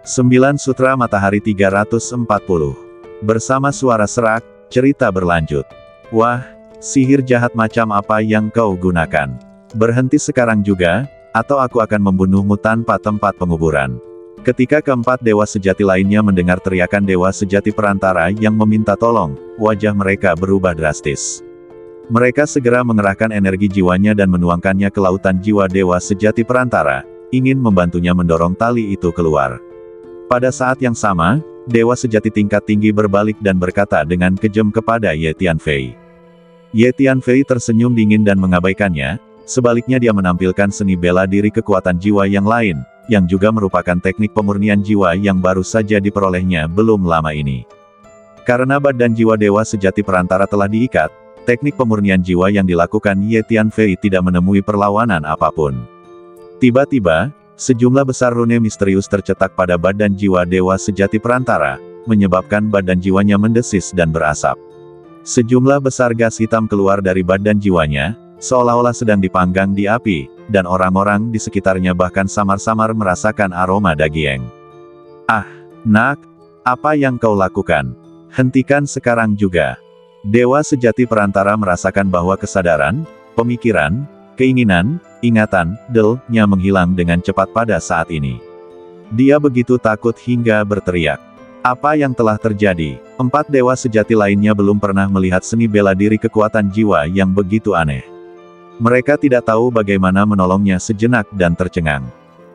9 Sutra Matahari 340. Bersama suara serak, cerita berlanjut. Wah, sihir jahat macam apa yang kau gunakan? Berhenti sekarang juga, atau aku akan membunuhmu tanpa tempat penguburan. Ketika keempat dewa sejati lainnya mendengar teriakan dewa sejati perantara yang meminta tolong, wajah mereka berubah drastis. Mereka segera mengerahkan energi jiwanya dan menuangkannya ke lautan jiwa dewa sejati perantara, ingin membantunya mendorong tali itu keluar. Pada saat yang sama, dewa sejati tingkat tinggi berbalik dan berkata dengan kejam kepada Ye Tianfei. Ye Tianfei tersenyum dingin dan mengabaikannya, sebaliknya dia menampilkan seni bela diri kekuatan jiwa yang lain, yang juga merupakan teknik pemurnian jiwa yang baru saja diperolehnya belum lama ini. Karena badan jiwa dewa sejati perantara telah diikat, teknik pemurnian jiwa yang dilakukan Ye Tianfei tidak menemui perlawanan apapun. Tiba-tiba, sejumlah besar rune misterius tercetak pada badan jiwa dewa sejati perantara, menyebabkan badan jiwanya mendesis dan berasap. Sejumlah besar gas hitam keluar dari badan jiwanya, seolah-olah sedang dipanggang di api, dan orang-orang di sekitarnya bahkan samar-samar merasakan aroma daging. Ah, nak, apa yang kau lakukan? Hentikan sekarang juga. Dewa sejati perantara merasakan bahwa kesadaran, pemikiran, keinginan, ingatan-nya menghilang dengan cepat pada saat ini. Dia begitu takut hingga berteriak. Apa yang telah terjadi? Empat dewa sejati lainnya belum pernah melihat seni bela diri kekuatan jiwa yang begitu aneh. Mereka tidak tahu bagaimana menolongnya sejenak dan tercengang.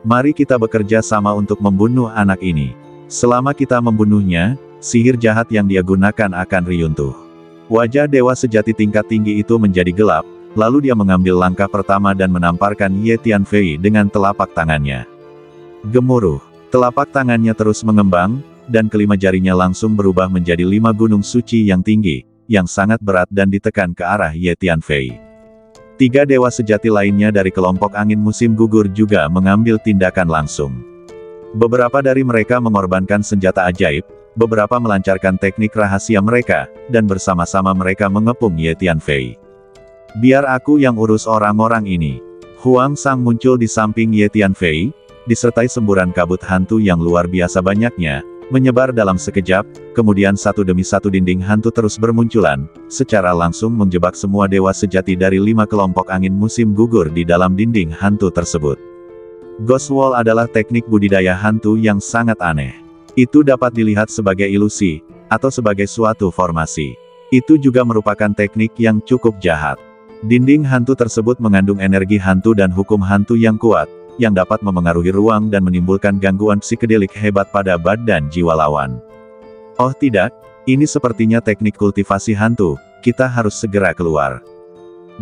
Mari kita bekerja sama untuk membunuh anak ini. Selama kita membunuhnya, sihir jahat yang dia gunakan akan riyuntuh. Wajah dewa sejati tingkat tinggi itu menjadi gelap, lalu dia mengambil langkah pertama dan menamparkan Ye Tianfei dengan telapak tangannya. Gemuruh, telapak tangannya terus mengembang, dan kelima jarinya langsung berubah menjadi 5 gunung suci yang tinggi, yang sangat berat dan ditekan ke arah Ye Tianfei. 3 dewa sejati lainnya dari kelompok angin musim gugur juga mengambil tindakan langsung. Beberapa dari mereka mengorbankan senjata ajaib, beberapa melancarkan teknik rahasia mereka, dan bersama-sama mereka mengepung Ye Tianfei. Biar aku yang urus orang-orang ini. Huang Sang muncul di samping Ye Tianfei, disertai semburan kabut hantu yang luar biasa banyaknya, menyebar dalam sekejap, kemudian satu demi satu dinding hantu terus bermunculan, secara langsung menjebak semua dewa sejati dari 5 kelompok angin musim gugur di dalam dinding hantu tersebut. Ghost Wall adalah teknik budidaya hantu yang sangat aneh. Itu dapat dilihat sebagai ilusi, atau sebagai suatu formasi. Itu juga merupakan teknik yang cukup jahat. Dinding hantu tersebut mengandung energi hantu dan hukum hantu yang kuat, yang dapat memengaruhi ruang dan menimbulkan gangguan psikedelik hebat pada badan jiwa lawan. Oh tidak, ini sepertinya teknik kultivasi hantu, kita harus segera keluar.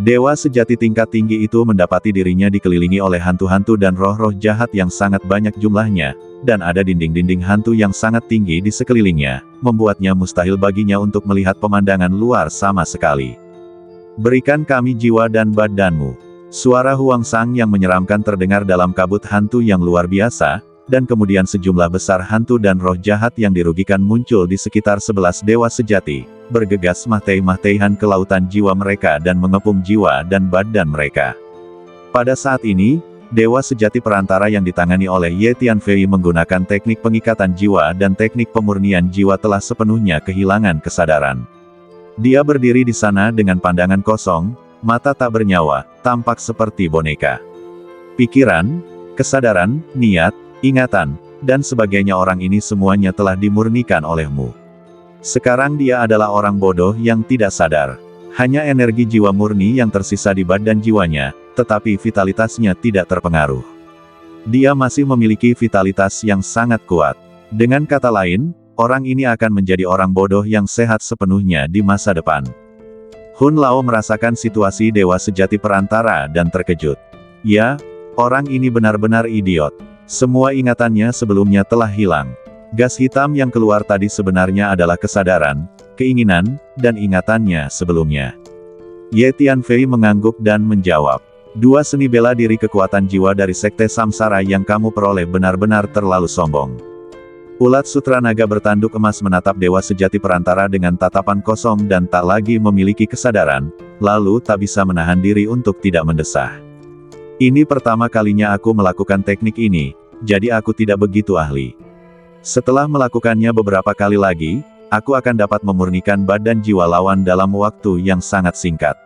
Dewa sejati tingkat tinggi itu mendapati dirinya dikelilingi oleh hantu-hantu dan roh-roh jahat yang sangat banyak jumlahnya, dan ada dinding-dinding hantu yang sangat tinggi di sekelilingnya, membuatnya mustahil baginya untuk melihat pemandangan luar sama sekali. Berikan kami jiwa dan badanmu. Suara Huang Sang yang menyeramkan terdengar dalam kabut hantu yang luar biasa, dan kemudian sejumlah besar hantu dan roh jahat yang dirugikan muncul di sekitar 11 dewa sejati, bergegas mahtei-mahteihan ke lautan jiwa mereka dan mengepung jiwa dan badan mereka. Pada saat ini, dewa sejati perantara yang ditangani oleh Ye Tianfei menggunakan teknik pengikatan jiwa dan teknik pemurnian jiwa telah sepenuhnya kehilangan kesadaran. Dia berdiri di sana dengan pandangan kosong, mata tak bernyawa, tampak seperti boneka. Pikiran, kesadaran, niat, ingatan, dan sebagainya orang ini semuanya telah dimurnikan olehmu. Sekarang dia adalah orang bodoh yang tidak sadar. Hanya energi jiwa murni yang tersisa di badan jiwanya, tetapi vitalitasnya tidak terpengaruh. Dia masih memiliki vitalitas yang sangat kuat. Dengan kata lain, orang ini akan menjadi orang bodoh yang sehat sepenuhnya di masa depan. Hun Lao merasakan situasi dewa sejati perantara dan terkejut. Ya, orang ini benar-benar idiot. Semua ingatannya sebelumnya telah hilang. Gas hitam yang keluar tadi sebenarnya adalah kesadaran, keinginan, dan ingatannya sebelumnya. Ye Tianfei mengangguk dan menjawab. 2 seni bela diri kekuatan jiwa dari Sekte Samsara yang kamu peroleh benar-benar terlalu sombong. Ulat Sutra Naga bertanduk emas menatap dewa sejati perantara dengan tatapan kosong dan tak lagi memiliki kesadaran, lalu tak bisa menahan diri untuk tidak mendesah. Ini pertama kalinya aku melakukan teknik ini, jadi aku tidak begitu ahli. Setelah melakukannya beberapa kali lagi, aku akan dapat memurnikan badan jiwa lawan dalam waktu yang sangat singkat.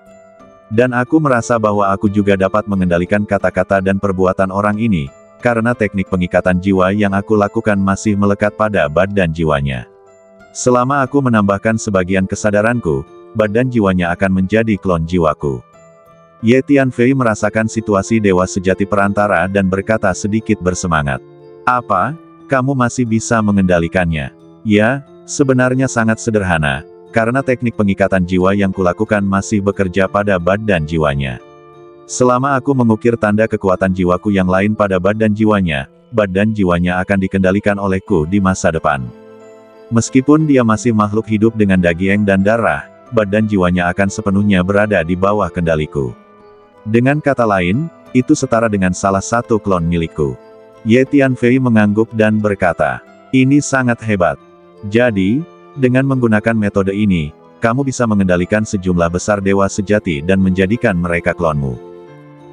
Dan aku merasa bahwa aku juga dapat mengendalikan kata-kata dan perbuatan orang ini, karena teknik pengikatan jiwa yang aku lakukan masih melekat pada badan jiwanya. Selama aku menambahkan sebagian kesadaranku, badan jiwanya akan menjadi klon jiwaku. Ye Tianfei merasakan situasi dewa sejati perantara dan berkata sedikit bersemangat. Apa? Kamu masih bisa mengendalikannya? Ya, sebenarnya sangat sederhana, karena teknik pengikatan jiwa yang kulakukan masih bekerja pada badan jiwanya. Selama aku mengukir tanda kekuatan jiwaku yang lain pada badan jiwanya akan dikendalikan olehku di masa depan. Meskipun dia masih makhluk hidup dengan daging dan darah, badan jiwanya akan sepenuhnya berada di bawah kendaliku. Dengan kata lain, itu setara dengan salah satu klon milikku. Ye Tianfei mengangguk dan berkata, ini sangat hebat. Jadi, dengan menggunakan metode ini, kamu bisa mengendalikan sejumlah besar dewa sejati dan menjadikan mereka klonmu.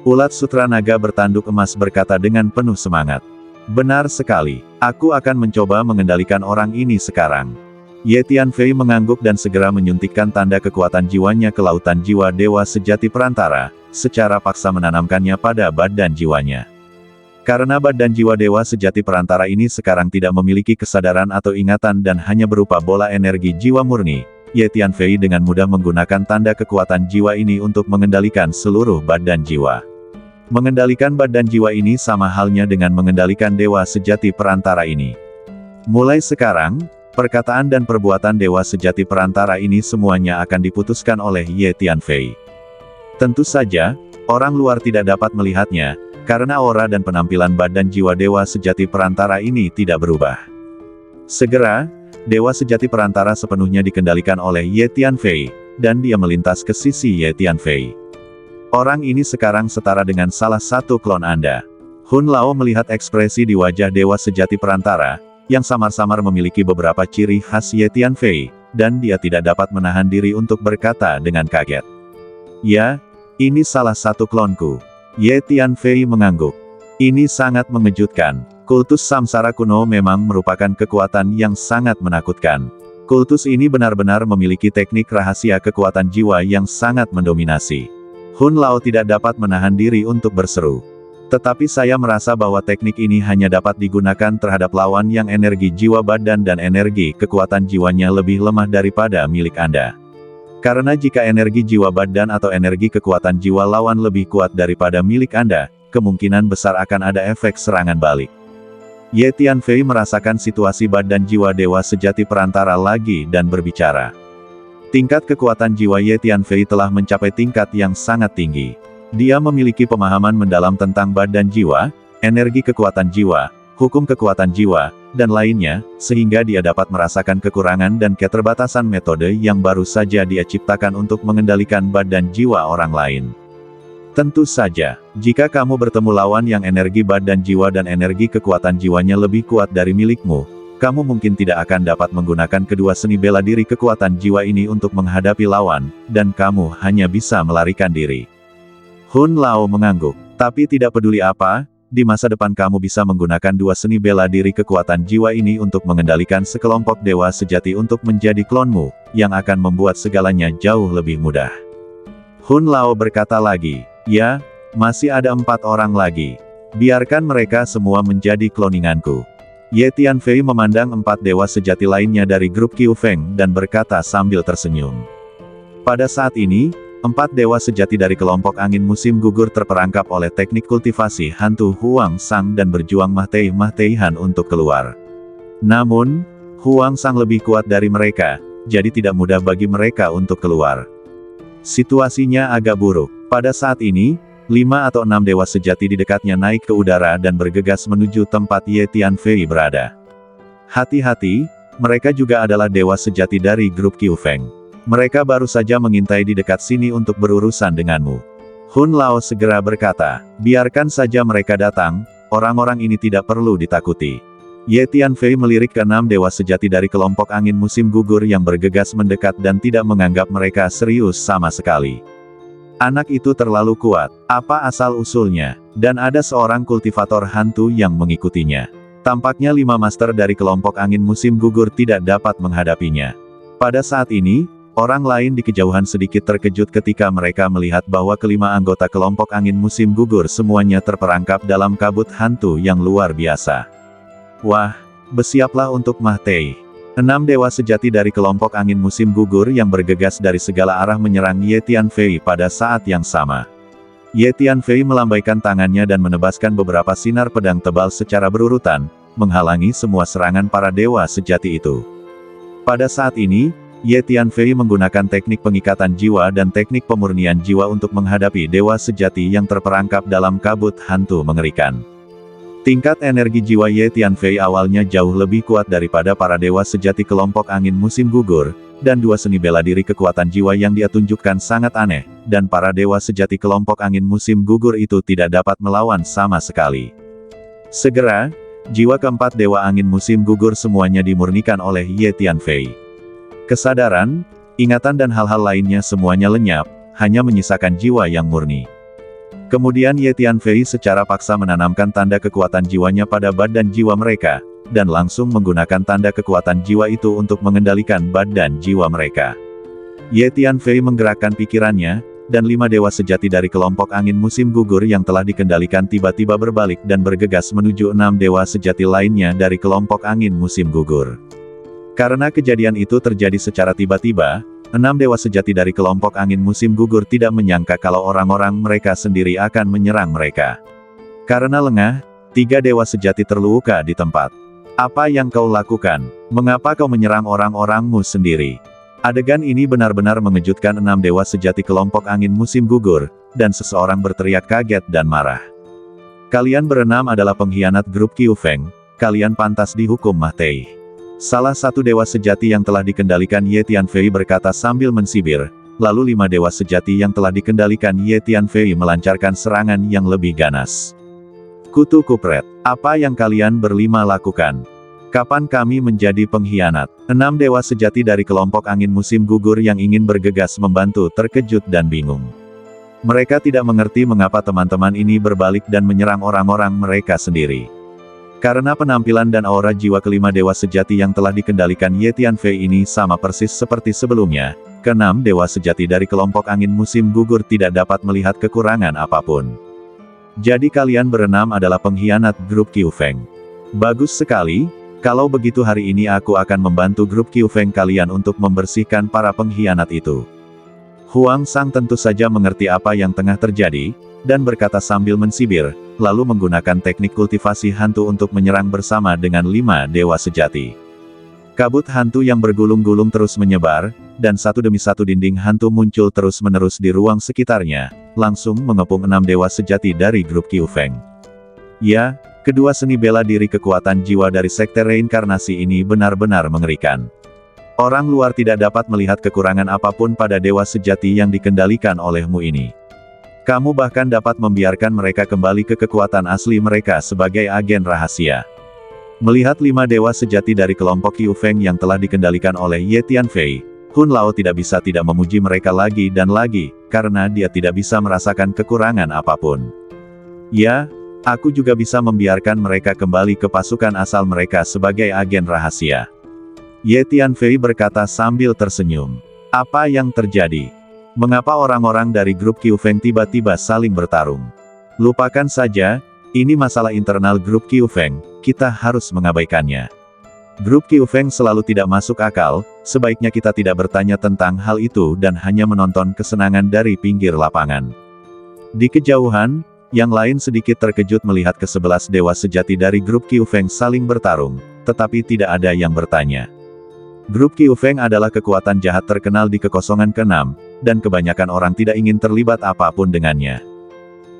Ulat Sutra Naga bertanduk emas berkata dengan penuh semangat. Benar sekali, aku akan mencoba mengendalikan orang ini sekarang. Ye Tianfei mengangguk dan segera menyuntikkan tanda kekuatan jiwanya ke lautan jiwa dewa sejati perantara, secara paksa menanamkannya pada badan jiwanya. Karena badan jiwa dewa sejati perantara ini sekarang tidak memiliki kesadaran atau ingatan dan hanya berupa bola energi jiwa murni, Ye Tianfei dengan mudah menggunakan tanda kekuatan jiwa ini untuk mengendalikan seluruh badan jiwa. Mengendalikan badan jiwa ini sama halnya dengan mengendalikan dewa sejati perantara ini. Mulai sekarang, perkataan dan perbuatan dewa sejati perantara ini semuanya akan diputuskan oleh Ye Tianfei. Tentu saja, orang luar tidak dapat melihatnya, karena aura dan penampilan badan jiwa dewa sejati perantara ini tidak berubah. Segera, dewa sejati perantara sepenuhnya dikendalikan oleh Ye Tianfei, dan dia melintas ke sisi Ye Tianfei. Orang ini sekarang setara dengan salah satu klon Anda. Hun Lao melihat ekspresi di wajah dewa sejati perantara, yang samar-samar memiliki beberapa ciri khas Ye Tianfei, dan dia tidak dapat menahan diri untuk berkata dengan kaget. Ya, ini salah satu klonku. Ye Tianfei mengangguk. Ini sangat mengejutkan. Kultus Samsara kuno memang merupakan kekuatan yang sangat menakutkan. Kultus ini benar-benar memiliki teknik rahasia kekuatan jiwa yang sangat mendominasi. Hun Lao tidak dapat menahan diri untuk berseru. Tetapi saya merasa bahwa teknik ini hanya dapat digunakan terhadap lawan yang energi jiwa badan dan energi kekuatan jiwanya lebih lemah daripada milik Anda. Karena jika energi jiwa badan atau energi kekuatan jiwa lawan lebih kuat daripada milik Anda, kemungkinan besar akan ada efek serangan balik. Ye Tianfei merasakan situasi badan jiwa dewa sejati perantara lagi dan berbicara. Tingkat kekuatan jiwa Ye Tianfei telah mencapai tingkat yang sangat tinggi. Dia memiliki pemahaman mendalam tentang badan jiwa, energi kekuatan jiwa, hukum kekuatan jiwa, dan lainnya, sehingga dia dapat merasakan kekurangan dan keterbatasan metode yang baru saja dia ciptakan untuk mengendalikan badan jiwa orang lain. Tentu saja, jika kamu bertemu lawan yang energi badan jiwa dan energi kekuatan jiwanya lebih kuat dari milikmu, kamu mungkin tidak akan dapat menggunakan kedua seni bela diri kekuatan jiwa ini untuk menghadapi lawan, dan kamu hanya bisa melarikan diri. Hun Lao mengangguk. Tapi tidak peduli apa, di masa depan kamu bisa menggunakan dua seni bela diri kekuatan jiwa ini untuk mengendalikan sekelompok dewa sejati untuk menjadi klonmu, yang akan membuat segalanya jauh lebih mudah. Hun Lao berkata lagi, ya, masih ada 4 orang lagi. Biarkan mereka semua menjadi kloninganku. Ye Tianfei memandang 4 dewa sejati lainnya dari grup Qiu Feng dan berkata sambil tersenyum. Pada saat ini, 4 dewa sejati dari kelompok angin musim gugur terperangkap oleh teknik kultivasi hantu Huang Sang dan berjuang mati-matian untuk keluar. Namun, Huang Sang lebih kuat dari mereka, jadi tidak mudah bagi mereka untuk keluar. Situasinya agak buruk. Pada saat ini, 5 atau 6 dewa sejati di dekatnya naik ke udara dan bergegas menuju tempat Ye Tianfei berada. Hati-hati, mereka juga adalah dewa sejati dari grup Qiu Feng. Mereka baru saja mengintai di dekat sini untuk berurusan denganmu. Hun Lao segera berkata, biarkan saja mereka datang, orang-orang ini tidak perlu ditakuti. Ye Tianfei melirik ke 6 dewa sejati dari kelompok angin musim gugur yang bergegas mendekat dan tidak menganggap mereka serius sama sekali. Anak itu terlalu kuat, apa asal-usulnya, dan ada seorang kultivator hantu yang mengikutinya. Tampaknya 5 master dari kelompok angin musim gugur tidak dapat menghadapinya. Pada saat ini, orang lain di kejauhan sedikit terkejut ketika mereka melihat bahwa kelima anggota kelompok angin musim gugur semuanya terperangkap dalam kabut hantu yang luar biasa. Wah, bersiaplah untuk Mah Tei. 6 dewa sejati dari kelompok angin musim gugur yang bergegas dari segala arah menyerang Ye Tianfei pada saat yang sama. Ye Tianfei melambaikan tangannya dan menebaskan beberapa sinar pedang tebal secara berurutan, menghalangi semua serangan para dewa sejati itu. Pada saat ini, Ye Tianfei menggunakan teknik pengikatan jiwa dan teknik pemurnian jiwa untuk menghadapi dewa sejati yang terperangkap dalam kabut hantu mengerikan. Tingkat energi jiwa Ye Tianfei awalnya jauh lebih kuat daripada para dewa sejati kelompok angin musim gugur, dan 2 seni bela diri kekuatan jiwa yang dia tunjukkan sangat aneh, dan para dewa sejati kelompok angin musim gugur itu tidak dapat melawan sama sekali. Segera, jiwa keempat dewa angin musim gugur semuanya dimurnikan oleh Ye Tianfei. Kesadaran, ingatan dan hal-hal lainnya semuanya lenyap, hanya menyisakan jiwa yang murni. Kemudian Ye Tianfei secara paksa menanamkan tanda kekuatan jiwanya pada badan jiwa mereka, dan langsung menggunakan tanda kekuatan jiwa itu untuk mengendalikan badan jiwa mereka. Ye Tianfei menggerakkan pikirannya, dan 5 dewa sejati dari kelompok angin musim gugur yang telah dikendalikan tiba-tiba berbalik dan bergegas menuju 6 dewa sejati lainnya dari kelompok angin musim gugur. Karena kejadian itu terjadi secara tiba-tiba, 6 dewa sejati dari kelompok angin musim gugur tidak menyangka kalau orang-orang mereka sendiri akan menyerang mereka. Karena lengah, 3 dewa sejati terluka di tempat. Apa yang kau lakukan? Mengapa kau menyerang orang-orangmu sendiri? Adegan ini benar-benar mengejutkan 6 dewa sejati kelompok angin musim gugur, dan seseorang berteriak kaget dan marah. Kalian berenam adalah pengkhianat grup Qiu Feng, kalian pantas dihukum Mah Tei. Salah satu dewa sejati yang telah dikendalikan Ye Tianfei berkata sambil mensibir, lalu 5 dewa sejati yang telah dikendalikan Ye Tianfei melancarkan serangan yang lebih ganas. Kutu kupret, apa yang kalian berlima lakukan? Kapan kami menjadi pengkhianat? 6 dewa sejati dari kelompok angin musim gugur yang ingin bergegas membantu terkejut dan bingung. Mereka tidak mengerti mengapa teman-teman ini berbalik dan menyerang orang-orang mereka sendiri. Karena penampilan dan aura jiwa kelima dewa sejati yang telah dikendalikan Ye Tianfei ini sama persis seperti sebelumnya, ke-6 dewa sejati dari kelompok angin musim gugur tidak dapat melihat kekurangan apapun. Jadi kalian berenam adalah pengkhianat grup Qiu Feng. Bagus sekali, kalau begitu hari ini aku akan membantu grup Qiu Feng kalian untuk membersihkan para pengkhianat itu. Huang Sang tentu saja mengerti apa yang tengah terjadi, dan berkata sambil mensibir, lalu menggunakan teknik kultivasi hantu untuk menyerang bersama dengan 5 dewa sejati. Kabut hantu yang bergulung-gulung terus menyebar, dan satu demi satu dinding hantu muncul terus-menerus di ruang sekitarnya, langsung mengepung 6 dewa sejati dari grup Qiu Feng. Ya, kedua seni bela diri kekuatan jiwa dari sekte reinkarnasi ini benar-benar mengerikan. Orang luar tidak dapat melihat kekurangan apapun pada dewa sejati yang dikendalikan olehmu ini. Kamu bahkan dapat membiarkan mereka kembali ke kekuatan asli mereka sebagai agen rahasia. Melihat 5 dewa sejati dari kelompok Qiu Feng yang telah dikendalikan oleh Ye Tianfei, Hun Lao tidak bisa tidak memuji mereka lagi dan lagi, karena dia tidak bisa merasakan kekurangan apapun. Ya, aku juga bisa membiarkan mereka kembali ke pasukan asal mereka sebagai agen rahasia. Ye Tianfei berkata sambil tersenyum. Apa yang terjadi? Mengapa orang-orang dari grup Qiu Feng tiba-tiba saling bertarung? Lupakan saja, ini masalah internal grup Qiu Feng, kita harus mengabaikannya. Grup Qiu Feng selalu tidak masuk akal, sebaiknya kita tidak bertanya tentang hal itu dan hanya menonton kesenangan dari pinggir lapangan. Di kejauhan, yang lain sedikit terkejut melihat ke-11 dewa sejati dari grup Qiu Feng saling bertarung, tetapi tidak ada yang bertanya. Grup Qiu Feng adalah kekuatan jahat terkenal di kekosongan ke-6, dan kebanyakan orang tidak ingin terlibat apapun dengannya.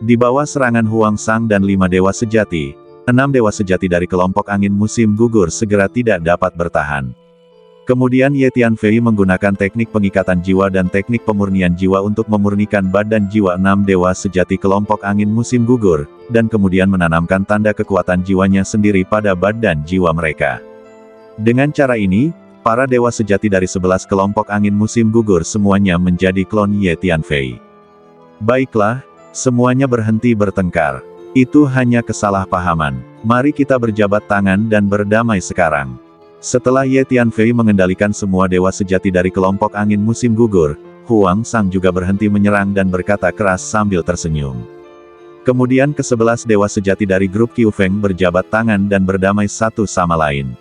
Di bawah serangan Huang Sang dan 5 dewa sejati, 6 dewa sejati dari kelompok angin musim gugur segera tidak dapat bertahan. Kemudian Ye Tianfei menggunakan teknik pengikatan jiwa dan teknik pemurnian jiwa untuk memurnikan badan jiwa 6 dewa sejati kelompok angin musim gugur, dan kemudian menanamkan tanda kekuatan jiwanya sendiri pada badan jiwa mereka. Dengan cara ini, para dewa sejati dari 11 kelompok angin musim gugur semuanya menjadi klon Ye Tianfei. Baiklah, semuanya berhenti bertengkar. Itu hanya kesalahpahaman. Mari kita berjabat tangan dan berdamai sekarang. Setelah Ye Tianfei mengendalikan semua dewa sejati dari kelompok angin musim gugur, Huang Sang juga berhenti menyerang dan berkata keras sambil tersenyum. Kemudian ke-11 dewa sejati dari grup Qiu Feng berjabat tangan dan berdamai satu sama lain.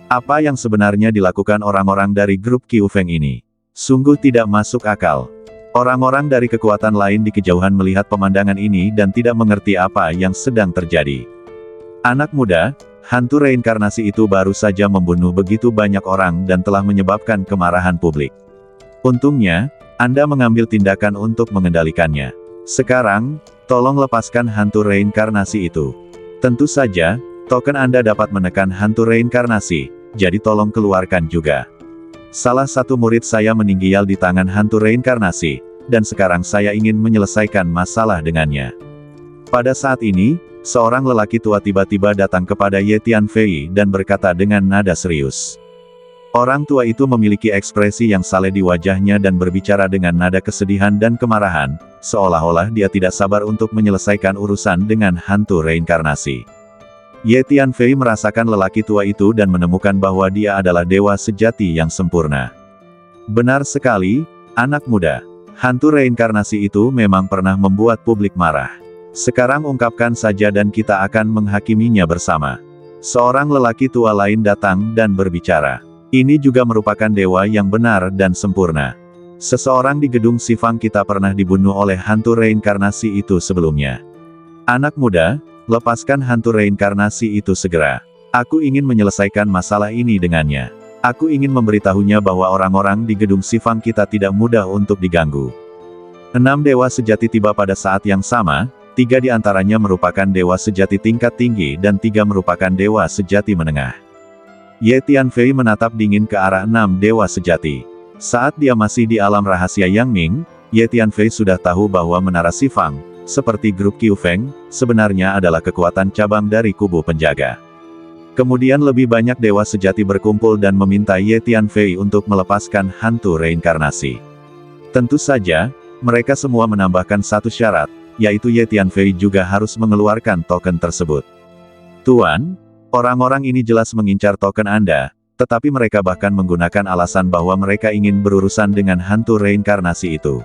Apa yang sebenarnya dilakukan orang-orang dari grup Qiu Feng ini? Sungguh tidak masuk akal. Orang-orang dari kekuatan lain di kejauhan melihat pemandangan ini dan tidak mengerti apa yang sedang terjadi. Anak muda, hantu reinkarnasi itu baru saja membunuh begitu banyak orang dan telah menyebabkan kemarahan publik. Untungnya, Anda mengambil tindakan untuk mengendalikannya. Sekarang, tolong lepaskan hantu reinkarnasi itu. Tentu saja, token Anda dapat menekan hantu reinkarnasi, jadi tolong keluarkan juga. Salah satu murid saya meninggal di tangan hantu reinkarnasi, dan sekarang saya ingin menyelesaikan masalah dengannya. Pada saat ini, seorang lelaki tua tiba-tiba datang kepada Ye Tianfei dan berkata dengan nada serius. Orang tua itu memiliki ekspresi yang saleh di wajahnya dan berbicara dengan nada kesedihan dan kemarahan, seolah-olah dia tidak sabar untuk menyelesaikan urusan dengan hantu reinkarnasi. Ye Tianfei merasakan lelaki tua itu dan menemukan bahwa dia adalah dewa sejati yang sempurna. Benar sekali, anak muda. Hantu reinkarnasi itu memang pernah membuat publik marah. Sekarang ungkapkan saja dan kita akan menghakiminya bersama. Seorang lelaki tua lain datang dan berbicara. Ini juga merupakan dewa yang benar dan sempurna. Seseorang di gedung Sifang kita pernah dibunuh oleh hantu reinkarnasi itu sebelumnya. Anak muda, lepaskan hantu reinkarnasi itu segera. Aku ingin menyelesaikan masalah ini dengannya. Aku ingin memberitahunya bahwa orang-orang di gedung Sifang kita tidak mudah untuk diganggu. 6 dewa sejati tiba pada saat yang sama, 3 di antaranya merupakan dewa sejati tingkat tinggi dan 3 merupakan dewa sejati menengah. Ye Tianfei menatap dingin ke arah 6 dewa sejati. Saat dia masih di alam rahasia Yang Ming, Ye Tianfei sudah tahu bahwa menara Sifang, seperti grup Qiu Feng, sebenarnya adalah kekuatan cabang dari kubu penjaga. Kemudian lebih banyak dewa sejati berkumpul dan meminta Ye Tianfei untuk melepaskan hantu reinkarnasi. Tentu saja, mereka semua menambahkan satu syarat, yaitu Ye Tianfei juga harus mengeluarkan token tersebut. Tuan, orang-orang ini jelas mengincar token Anda, tetapi mereka bahkan menggunakan alasan bahwa mereka ingin berurusan dengan hantu reinkarnasi itu.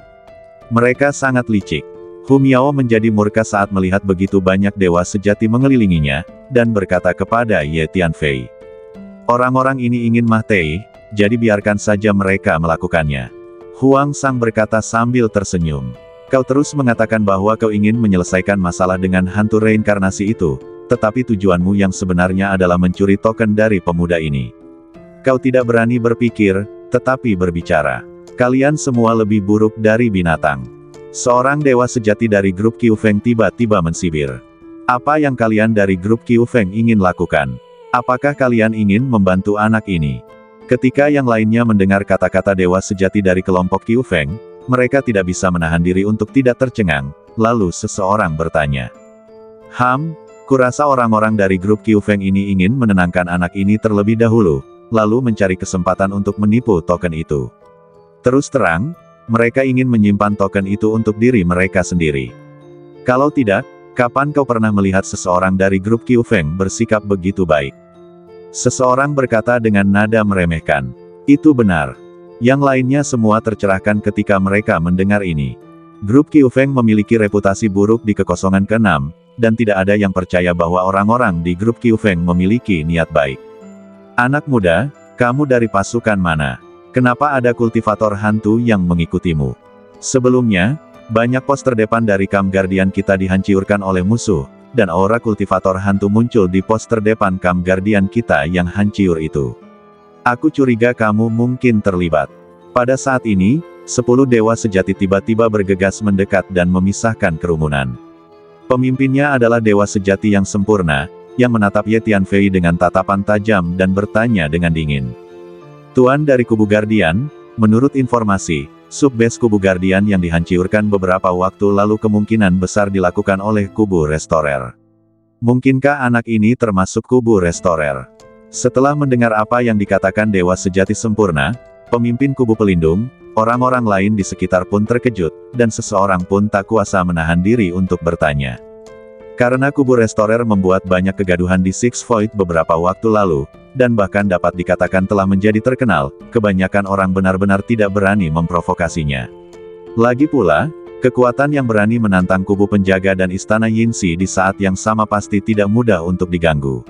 Mereka sangat licik. Hu Miao menjadi murka saat melihat begitu banyak dewa sejati mengelilinginya, dan berkata kepada Ye Tianfei. Orang-orang ini ingin mati, jadi biarkan saja mereka melakukannya. Huang Sang berkata sambil tersenyum. Kau terus mengatakan bahwa kau ingin menyelesaikan masalah dengan hantu reinkarnasi itu, tetapi tujuanmu yang sebenarnya adalah mencuri token dari pemuda ini. Kau tidak berani berpikir, tetapi berbicara. Kalian semua lebih buruk dari binatang. Seorang dewa sejati dari grup Qiu Feng tiba-tiba mensibir. Apa yang kalian dari grup Qiu Feng ingin lakukan? Apakah kalian ingin membantu anak ini? Ketika yang lainnya mendengar kata-kata dewa sejati dari kelompok Qiu Feng, mereka tidak bisa menahan diri untuk tidak tercengang, lalu seseorang bertanya. Kurasa orang-orang dari grup Qiu Feng ini ingin menenangkan anak ini terlebih dahulu, lalu mencari kesempatan untuk menipu token itu. Terus terang, mereka ingin menyimpan token itu untuk diri mereka sendiri. Kalau tidak, kapan kau pernah melihat seseorang dari grup Qiu Feng bersikap begitu baik? Seseorang berkata dengan nada meremehkan. Itu benar. Yang lainnya semua tercerahkan ketika mereka mendengar ini. Grup Qiu Feng memiliki reputasi buruk di kekosongan ke-6, dan tidak ada yang percaya bahwa orang-orang di grup Qiu Feng memiliki niat baik. Anak muda, kamu dari pasukan mana? Kenapa ada kultivator hantu yang mengikutimu? Sebelumnya, banyak pos terdepan dari Camp Guardian kita dihancurkan oleh musuh, dan aura kultivator hantu muncul di pos terdepan Camp Guardian kita yang hancur itu. Aku curiga kamu mungkin terlibat. Pada saat ini, 10 dewa sejati tiba-tiba bergegas mendekat dan memisahkan kerumunan. Pemimpinnya adalah dewa sejati yang sempurna, yang menatap Ye Tianfei dengan tatapan tajam dan bertanya dengan dingin. Tuan dari kubu Guardian, menurut informasi, subbase kubu Guardian yang dihancurkan beberapa waktu lalu kemungkinan besar dilakukan oleh kubu Restorer. Mungkinkah anak ini termasuk kubu Restorer? Setelah mendengar apa yang dikatakan dewa sejati sempurna, pemimpin kubu pelindung, orang-orang lain di sekitar pun terkejut, dan seseorang pun tak kuasa menahan diri untuk bertanya. Karena kubu restorer membuat banyak kegaduhan di Six Void beberapa waktu lalu, dan bahkan dapat dikatakan telah menjadi terkenal, kebanyakan orang benar-benar tidak berani memprovokasinya. Lagi pula, kekuatan yang berani menantang kubu penjaga dan istana Yinsi di saat yang sama pasti tidak mudah untuk diganggu.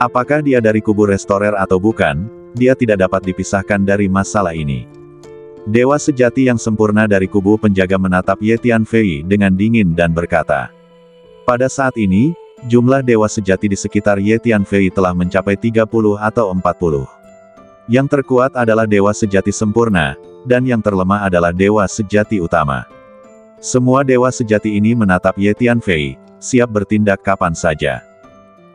Apakah dia dari kubu restorer atau bukan, dia tidak dapat dipisahkan dari masalah ini. Dewa sejati yang sempurna dari kubu penjaga menatap Ye Tianfei dengan dingin dan berkata, pada saat ini, jumlah dewa sejati di sekitar Ye Tianfei telah mencapai 30 atau 40. Yang terkuat adalah dewa sejati sempurna, dan yang terlemah adalah dewa sejati utama. Semua dewa sejati ini menatap Ye Tianfei, siap bertindak kapan saja.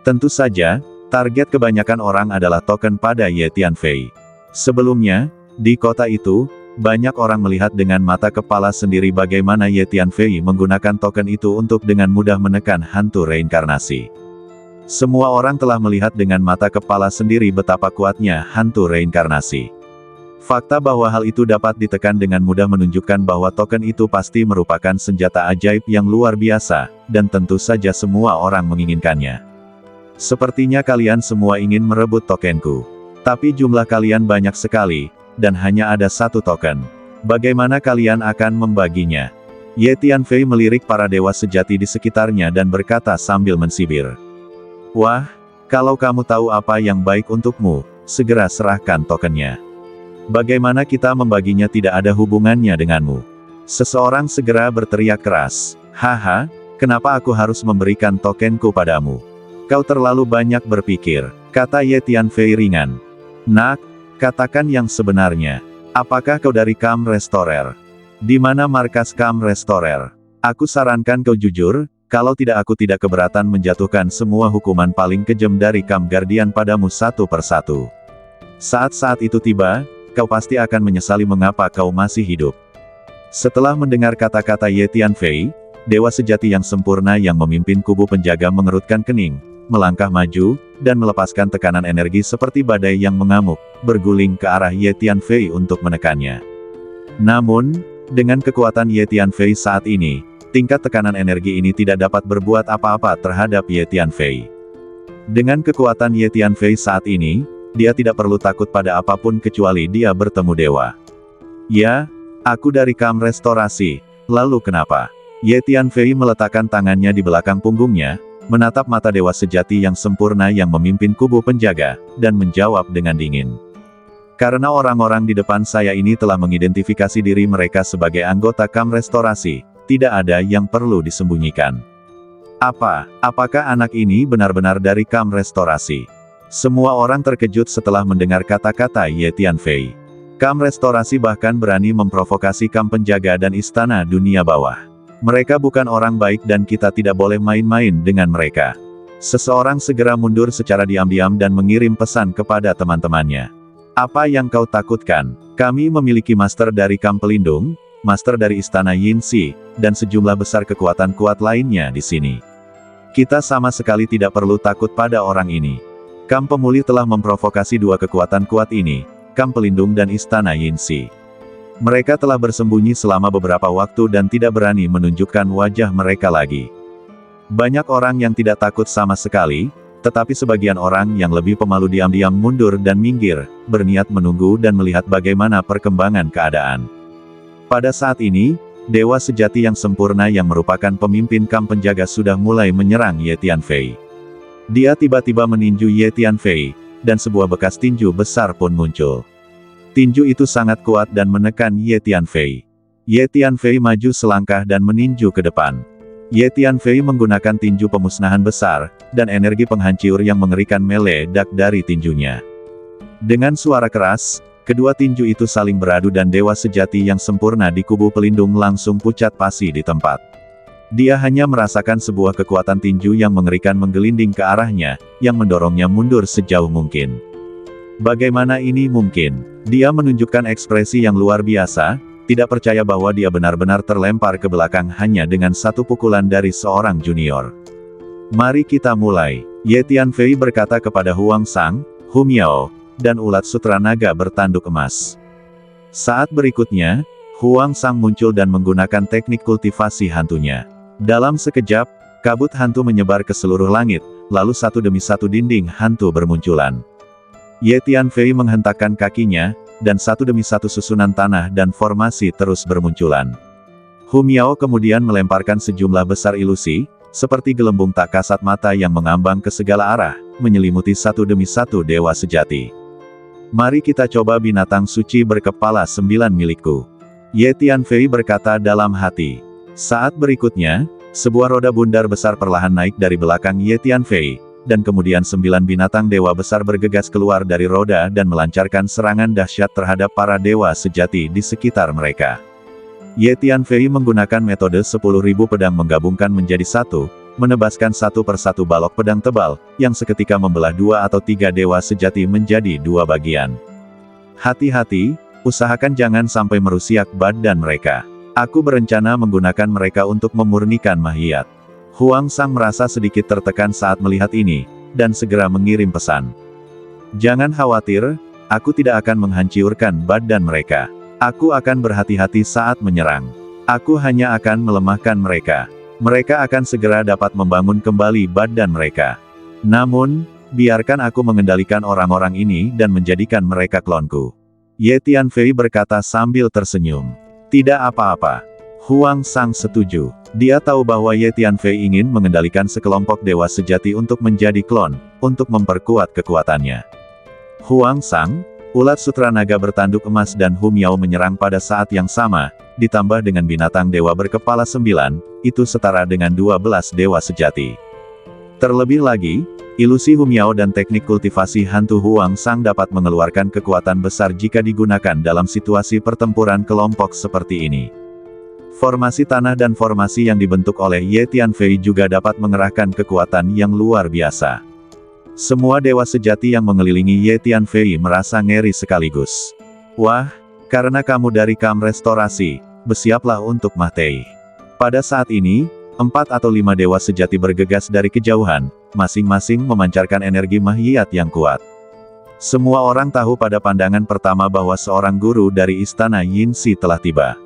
Tentu saja, target kebanyakan orang adalah token pada Ye Tianfei. Sebelumnya, di kota itu, banyak orang melihat dengan mata kepala sendiri bagaimana Ye Tianfei menggunakan token itu untuk dengan mudah menekan hantu reinkarnasi. Semua orang telah melihat dengan mata kepala sendiri betapa kuatnya hantu reinkarnasi. Fakta bahwa hal itu dapat ditekan dengan mudah menunjukkan bahwa token itu pasti merupakan senjata ajaib yang luar biasa, dan tentu saja semua orang menginginkannya. Sepertinya kalian semua ingin merebut tokenku. Tapi jumlah kalian banyak sekali, dan hanya ada satu token. Bagaimana kalian akan membaginya? Ye Tianfei melirik para dewa sejati di sekitarnya dan berkata sambil mensibir. Wah, kalau kamu tahu apa yang baik untukmu, segera serahkan tokennya. Bagaimana kita membaginya tidak ada hubungannya denganmu. Seseorang segera berteriak keras. Haha, kenapa aku harus memberikan tokenku padamu? Kau terlalu banyak berpikir, kata Ye Tianfei ringan. Nak, katakan yang sebenarnya. Apakah kau dari Kam Restorer? Di mana markas Kam Restorer? Aku sarankan kau jujur, kalau tidak aku tidak keberatan menjatuhkan semua hukuman paling kejam dari Kam Guardian padamu satu persatu. Saat-saat itu tiba, kau pasti akan menyesali mengapa kau masih hidup. Setelah mendengar kata-kata Ye Tianfei, dewa sejati yang sempurna yang memimpin kubu penjaga mengerutkan kening, melangkah maju, dan melepaskan tekanan energi seperti badai yang mengamuk, berguling ke arah Ye Tianfei untuk menekannya. Namun, dengan kekuatan Ye Tianfei saat ini, tingkat tekanan energi ini tidak dapat berbuat apa-apa terhadap Ye Tianfei. Dengan kekuatan Ye Tianfei saat ini, dia tidak perlu takut pada apapun kecuali dia bertemu dewa. Ya, aku dari Kam Restorasi, lalu kenapa? Ye Tianfei meletakkan tangannya di belakang punggungnya, menatap mata dewa sejati yang sempurna yang memimpin kubu penjaga, dan menjawab dengan dingin. Karena orang-orang di depan saya ini telah mengidentifikasi diri mereka sebagai anggota Kam Restorasi, tidak ada yang perlu disembunyikan. Apakah anak ini benar-benar dari Kam Restorasi? Semua orang terkejut setelah mendengar kata-kata Ye Tianfei. Kam Restorasi bahkan berani memprovokasi Kam Penjaga dan Istana Dunia Bawah. Mereka bukan orang baik dan kita tidak boleh main-main dengan mereka. Seseorang segera mundur secara diam-diam dan mengirim pesan kepada teman-temannya. Apa yang kau takutkan? Kami memiliki master dari Kam Pelindung, master dari Istana Yinsi, dan sejumlah besar kekuatan kuat lainnya di sini. Kita sama sekali tidak perlu takut pada orang ini. Kam Pemulih telah memprovokasi dua kekuatan kuat ini, Kam Pelindung dan Istana Yinsi. Mereka telah bersembunyi selama beberapa waktu dan tidak berani menunjukkan wajah mereka lagi. Banyak orang yang tidak takut sama sekali, tetapi sebagian orang yang lebih pemalu diam-diam mundur dan minggir, berniat menunggu dan melihat bagaimana perkembangan keadaan. Pada saat ini, dewa sejati yang sempurna yang merupakan pemimpin Kam Penjaga sudah mulai menyerang Ye Tianfei. Dia tiba-tiba meninju Ye Tianfei, dan sebuah bekas tinju besar pun muncul. Tinju itu sangat kuat dan menekan Ye Tianfei. Ye Tianfei maju selangkah dan meninju ke depan. Ye Tianfei menggunakan tinju pemusnahan besar, dan energi penghancur yang mengerikan meledak dari tinjunya. Dengan suara keras, kedua tinju itu saling beradu dan dewa sejati yang sempurna di kubu pelindung langsung pucat pasi di tempat. Dia hanya merasakan sebuah kekuatan tinju yang mengerikan menggelinding ke arahnya, yang mendorongnya mundur sejauh mungkin. Bagaimana ini mungkin? Dia menunjukkan ekspresi yang luar biasa, tidak percaya bahwa dia benar-benar terlempar ke belakang hanya dengan satu pukulan dari seorang junior. Mari kita mulai. Ye Tianfei berkata kepada Huang Sang, Hu Miao, dan ulat sutra naga bertanduk emas. Saat berikutnya, Huang Sang muncul dan menggunakan teknik kultivasi hantunya. Dalam sekejap, Kabut hantu menyebar ke seluruh langit, lalu satu demi satu dinding hantu bermunculan. Ye Tianfei menghentakkan kakinya, dan satu demi satu susunan tanah dan formasi terus bermunculan. Hu Miao kemudian melemparkan sejumlah besar ilusi, seperti gelembung tak kasat mata yang mengambang ke segala arah, menyelimuti satu demi satu dewa sejati. Mari kita coba binatang suci berkepala 9 milikku. Ye Tianfei berkata dalam hati. Saat berikutnya, sebuah roda bundar besar perlahan naik dari belakang Ye Tianfei, dan kemudian 9 binatang dewa besar bergegas keluar dari roda dan melancarkan serangan dahsyat terhadap para dewa sejati di sekitar mereka. Ye Tianfei menggunakan metode 10.000 pedang menggabungkan menjadi satu, menebaskan satu persatu balok pedang tebal, yang seketika membelah 2 atau 3 dewa sejati menjadi 2 bagian. Hati-hati, usahakan jangan sampai merusak badan mereka. Aku berencana menggunakan mereka untuk memurnikan Mahiyat. Huang Sang merasa sedikit tertekan saat melihat ini, dan segera mengirim pesan. Jangan khawatir, aku tidak akan menghancurkan badan mereka. Aku akan berhati-hati saat menyerang. Aku hanya akan melemahkan mereka. Mereka akan segera dapat membangun kembali badan mereka. Namun, biarkan aku mengendalikan orang-orang ini dan menjadikan mereka klonku. Ye Tianfei berkata sambil tersenyum. Tidak apa-apa. Huang Sang setuju. Dia tahu bahwa Ye Tianfei ingin mengendalikan sekelompok dewa sejati untuk menjadi klon, untuk memperkuat kekuatannya. Huang Sang, ulat sutra naga bertanduk emas dan Hu Miao menyerang pada saat yang sama, ditambah dengan binatang dewa berkepala 9, itu setara dengan 12 dewa sejati. Terlebih lagi, ilusi Hu Miao dan teknik kultivasi hantu Huang Sang dapat mengeluarkan kekuatan besar jika digunakan dalam situasi pertempuran kelompok seperti ini. Formasi tanah dan formasi yang dibentuk oleh Ye Tianfei juga dapat mengerahkan kekuatan yang luar biasa. Semua dewa sejati yang mengelilingi Ye Tianfei merasa ngeri sekaligus. Wah, karena kamu dari Kam Restorasi, bersiaplah untuk mati. Pada saat ini, 4 atau 5 dewa sejati bergegas dari kejauhan, masing-masing memancarkan energi mahiyat yang kuat. Semua orang tahu pada pandangan pertama bahwa seorang guru dari Istana Yinsi telah tiba.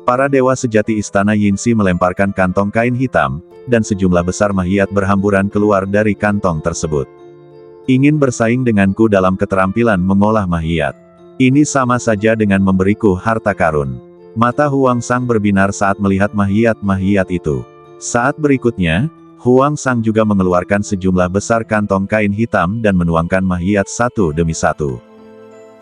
Para dewa sejati Istana Yinsi melemparkan kantong kain hitam, dan sejumlah besar mahiyat berhamburan keluar dari kantong tersebut. Ingin bersaing denganku dalam keterampilan mengolah mahiyat. Ini sama saja dengan memberiku harta karun. Mata Huang Sang berbinar saat melihat mahiyat-mahiyat itu. Saat berikutnya, Huang Sang juga mengeluarkan sejumlah besar kantong kain hitam dan menuangkan mahiyat satu demi satu.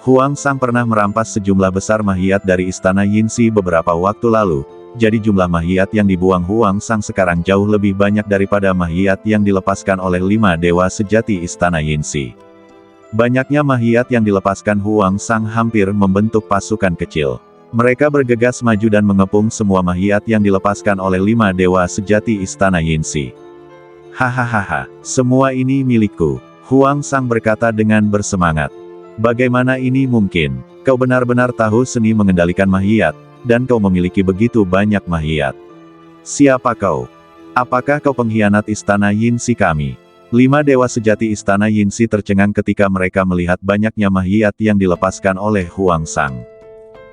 Huang Sang pernah merampas sejumlah besar mahiyat dari Istana Yinsi beberapa waktu lalu, jadi jumlah mahiyat yang dibuang Huang Sang sekarang jauh lebih banyak daripada mahiyat yang dilepaskan oleh 5 dewa sejati Istana Yinsi. Banyaknya mahiyat yang dilepaskan Huang Sang hampir membentuk pasukan kecil. Mereka bergegas maju dan mengepung semua mahiyat yang dilepaskan oleh 5 dewa sejati Istana Yinsi. Hahaha, semua ini milikku, Huang Sang berkata dengan bersemangat. Bagaimana ini mungkin? Kau benar-benar tahu seni mengendalikan mahiyat, dan kau memiliki begitu banyak mahiyat. Siapa kau? Apakah kau pengkhianat Istana Yinsi kami? 5 dewa sejati Istana Yinsi tercengang ketika mereka melihat banyaknya mahiyat yang dilepaskan oleh Huang Sang.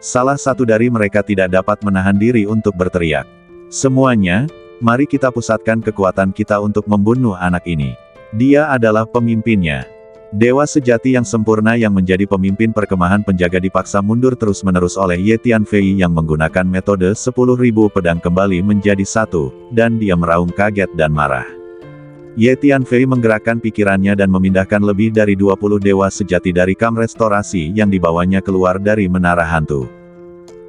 Salah satu dari mereka tidak dapat menahan diri untuk berteriak. Semuanya, mari kita pusatkan kekuatan kita untuk membunuh anak ini. Dia adalah pemimpinnya. Dewa sejati yang sempurna yang menjadi pemimpin perkemahan penjaga dipaksa mundur terus-menerus oleh Ye Tianfei yang menggunakan metode 10.000 pedang kembali menjadi satu, dan dia meraung kaget dan marah. Ye Tianfei menggerakkan pikirannya dan memindahkan lebih dari 20 dewa sejati dari Kam Restorasi yang dibawanya keluar dari menara hantu.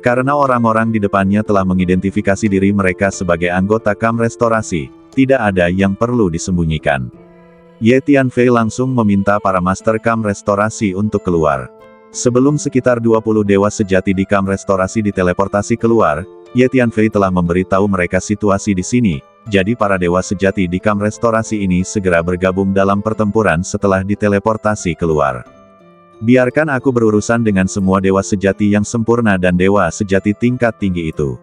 Karena orang-orang di depannya telah mengidentifikasi diri mereka sebagai anggota Kam Restorasi, tidak ada yang perlu disembunyikan. Ye Tianfei langsung meminta para Master Kam Restorasi untuk keluar. Sebelum sekitar 20 dewa sejati di Kam Restorasi diteleportasi keluar, Ye Tianfei telah memberitahu mereka situasi di sini, jadi para dewa sejati di Kam Restorasi ini segera bergabung dalam pertempuran setelah diteleportasi keluar. Biarkan aku berurusan dengan semua dewa sejati yang sempurna dan dewa sejati tingkat tinggi itu.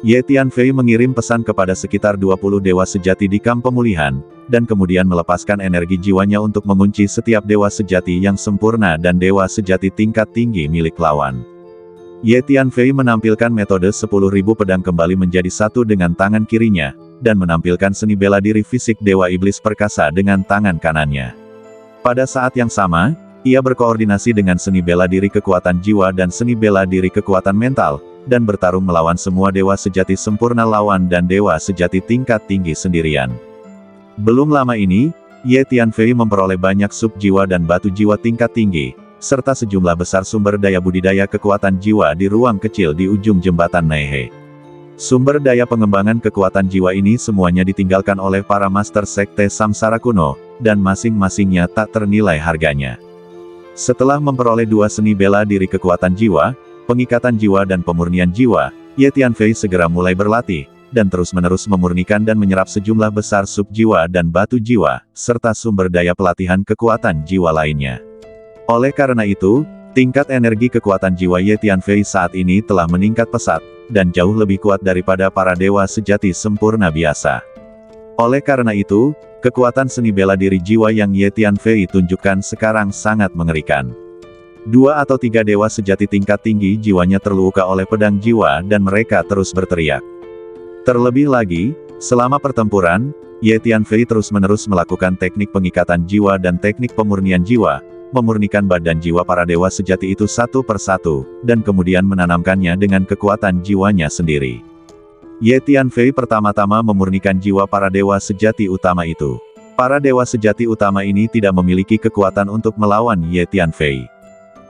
Ye Tianfei mengirim pesan kepada sekitar 20 dewa sejati di Kam Pemulihan, dan kemudian melepaskan energi jiwanya untuk mengunci setiap dewa sejati yang sempurna dan dewa sejati tingkat tinggi milik lawan. Ye Tianfei menampilkan metode 10.000 pedang kembali menjadi satu dengan tangan kirinya, dan menampilkan seni bela diri fisik Dewa Iblis Perkasa dengan tangan kanannya. Pada saat yang sama, ia berkoordinasi dengan seni bela diri kekuatan jiwa dan seni bela diri kekuatan mental, dan bertarung melawan semua dewa sejati sempurna lawan dan dewa sejati tingkat tinggi sendirian. Belum lama ini, Ye Tianfei memperoleh banyak sub jiwa dan batu jiwa tingkat tinggi, serta sejumlah besar sumber daya budidaya kekuatan jiwa di ruang kecil di ujung jembatan Neihe. Sumber daya pengembangan kekuatan jiwa ini semuanya ditinggalkan oleh para master sekte Samsara kuno, dan masing-masingnya tak ternilai harganya. Setelah memperoleh 2 seni bela diri kekuatan jiwa, pengikatan jiwa dan pemurnian jiwa, Ye Tianfei segera mulai berlatih, dan terus-menerus memurnikan dan menyerap sejumlah besar sub jiwa dan batu jiwa, serta sumber daya pelatihan kekuatan jiwa lainnya. Oleh karena itu, tingkat energi kekuatan jiwa Ye Tianfei saat ini telah meningkat pesat, dan jauh lebih kuat daripada para dewa sejati sempurna biasa. Oleh karena itu, kekuatan seni bela diri jiwa yang Ye Tianfei tunjukkan sekarang sangat mengerikan. 2 atau 3 dewa sejati tingkat tinggi jiwanya terluka oleh pedang jiwa dan mereka terus berteriak. Terlebih lagi, selama pertempuran, Ye Tianfei terus-menerus melakukan teknik pengikatan jiwa dan teknik pemurnian jiwa, memurnikan badan jiwa para dewa sejati itu satu persatu, dan kemudian menanamkannya dengan kekuatan jiwanya sendiri. Ye Tianfei pertama-tama memurnikan jiwa para dewa sejati utama itu. Para dewa sejati utama ini tidak memiliki kekuatan untuk melawan Ye Tianfei.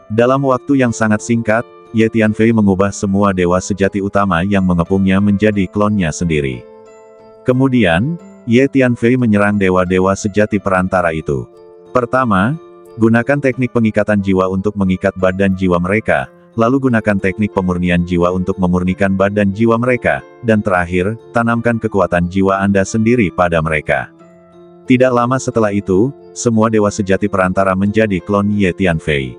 Dalam waktu yang sangat singkat, Ye Tianfei mengubah semua dewa sejati utama yang mengepungnya menjadi klonnya sendiri. Kemudian, Ye Tianfei menyerang dewa-dewa sejati perantara itu. Pertama, gunakan teknik pengikatan jiwa untuk mengikat badan jiwa mereka, lalu gunakan teknik pemurnian jiwa untuk memurnikan badan jiwa mereka, dan terakhir, tanamkan kekuatan jiwa Anda sendiri pada mereka. Tidak lama setelah itu, semua dewa sejati perantara menjadi klon Ye Tianfei.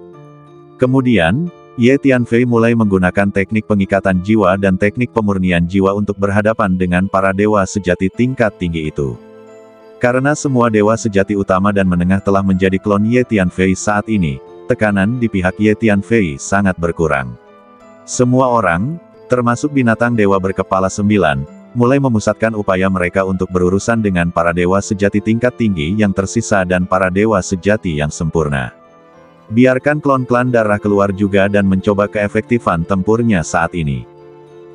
Kemudian, Ye Tianfei mulai menggunakan teknik pengikatan jiwa dan teknik pemurnian jiwa untuk berhadapan dengan para dewa sejati tingkat tinggi itu. Karena semua dewa sejati utama dan menengah telah menjadi klon Ye Tianfei saat ini, tekanan di pihak Ye Tianfei sangat berkurang. Semua orang, termasuk binatang dewa berkepala 9, mulai memusatkan upaya mereka untuk berurusan dengan para dewa sejati tingkat tinggi yang tersisa dan para dewa sejati yang sempurna. Biarkan klon-klan darah keluar juga dan mencoba keefektifan tempurnya saat ini.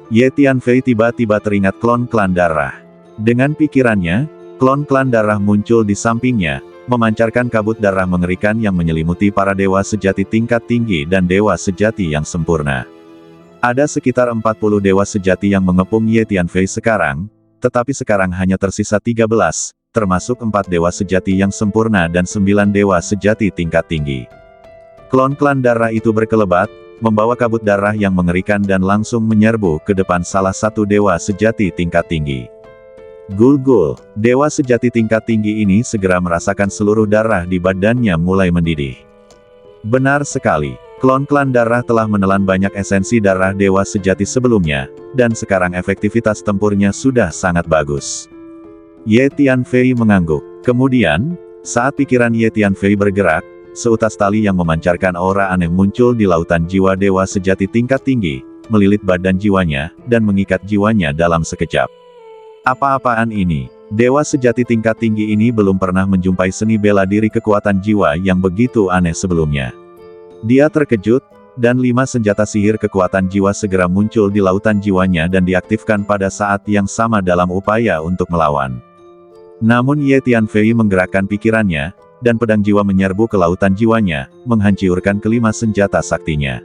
Ye Tianfei tiba-tiba teringat klon-klan darah. Dengan pikirannya, klon-klan darah muncul di sampingnya, memancarkan kabut darah mengerikan yang menyelimuti para dewa sejati tingkat tinggi dan dewa sejati yang sempurna. Ada sekitar 40 dewa sejati yang mengepung Ye Tianfei sekarang, tetapi sekarang hanya tersisa 13, termasuk 4 dewa sejati yang sempurna dan 9 dewa sejati tingkat tinggi. Klon-klan darah itu berkelebat, membawa kabut darah yang mengerikan dan langsung menyerbu ke depan salah satu dewa sejati tingkat tinggi. Gul-gul, dewa sejati tingkat tinggi ini segera merasakan seluruh darah di badannya mulai mendidih. Benar sekali, klon-klan darah telah menelan banyak esensi darah dewa sejati sebelumnya, dan sekarang efektivitas tempurnya sudah sangat bagus. Ye Tianfei mengangguk. Kemudian, saat pikiran Ye Tianfei bergerak, seutas tali yang memancarkan aura aneh muncul di lautan jiwa dewa sejati tingkat tinggi, melilit badan jiwanya, dan mengikat jiwanya dalam sekejap. Apa-apaan ini? Dewa sejati tingkat tinggi ini belum pernah menjumpai seni bela diri kekuatan jiwa yang begitu aneh sebelumnya. Dia terkejut, dan 5 senjata sihir kekuatan jiwa segera muncul di lautan jiwanya dan diaktifkan pada saat yang sama dalam upaya untuk melawan. Namun Ye Tianfei menggerakkan pikirannya, dan pedang jiwa menyerbu ke lautan jiwanya, menghancurkan kelima senjata saktinya.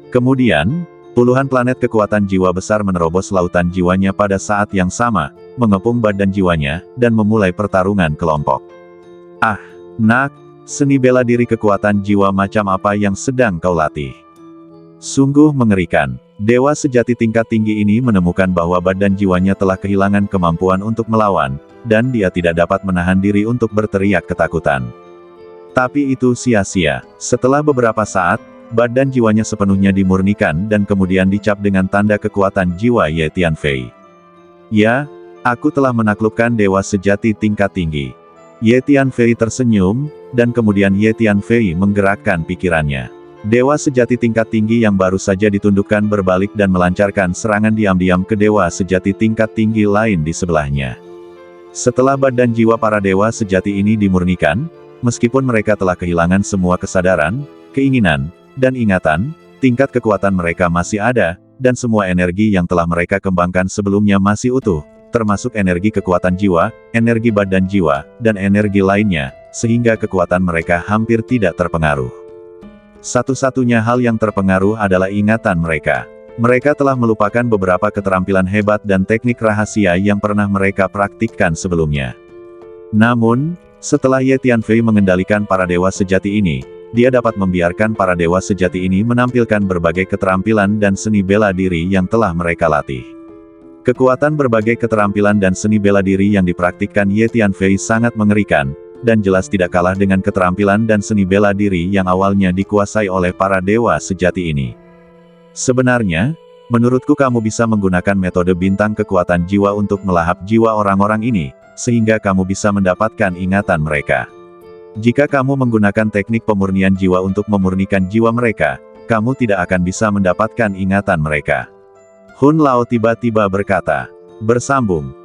Kemudian, puluhan planet kekuatan jiwa besar menerobos lautan jiwanya pada saat yang sama, mengepung badan jiwanya, dan memulai pertarungan kelompok. Ah, nak, seni bela diri kekuatan jiwa macam apa yang sedang kau latih? Sungguh mengerikan. Dewa sejati tingkat tinggi ini menemukan bahwa badan jiwanya telah kehilangan kemampuan untuk melawan, dan dia tidak dapat menahan diri untuk berteriak ketakutan. Tapi itu sia-sia. Setelah beberapa saat, badan jiwanya sepenuhnya dimurnikan dan kemudian dicap dengan tanda kekuatan jiwa Ye Tianfei. Ya, aku telah menaklukkan dewa sejati tingkat tinggi. Ye Tianfei tersenyum, dan kemudian Ye Tianfei menggerakkan pikirannya. Dewa sejati tingkat tinggi yang baru saja ditundukkan berbalik dan melancarkan serangan diam-diam ke dewa sejati tingkat tinggi lain di sebelahnya. Setelah badan jiwa para dewa sejati ini dimurnikan, meskipun mereka telah kehilangan semua kesadaran, keinginan, dan ingatan, tingkat kekuatan mereka masih ada, dan semua energi yang telah mereka kembangkan sebelumnya masih utuh, termasuk energi kekuatan jiwa, energi badan jiwa, dan energi lainnya, sehingga kekuatan mereka hampir tidak terpengaruh. Satu-satunya hal yang terpengaruh adalah ingatan mereka. Mereka telah melupakan beberapa keterampilan hebat dan teknik rahasia yang pernah mereka praktikkan sebelumnya. Namun, setelah Ye Tianfei mengendalikan para dewa sejati ini, dia dapat membiarkan para dewa sejati ini menampilkan berbagai keterampilan dan seni bela diri yang telah mereka latih. Kekuatan berbagai keterampilan dan seni bela diri yang dipraktikkan Ye Tianfei sangat mengerikan, dan jelas tidak kalah dengan keterampilan dan seni bela diri yang awalnya dikuasai oleh para dewa sejati ini. Sebenarnya, menurutku kamu bisa menggunakan metode bintang kekuatan jiwa untuk melahap jiwa orang-orang ini, sehingga kamu bisa mendapatkan ingatan mereka. Jika kamu menggunakan teknik pemurnian jiwa untuk memurnikan jiwa mereka, kamu tidak akan bisa mendapatkan ingatan mereka. Hun Lao tiba-tiba berkata. Bersambung.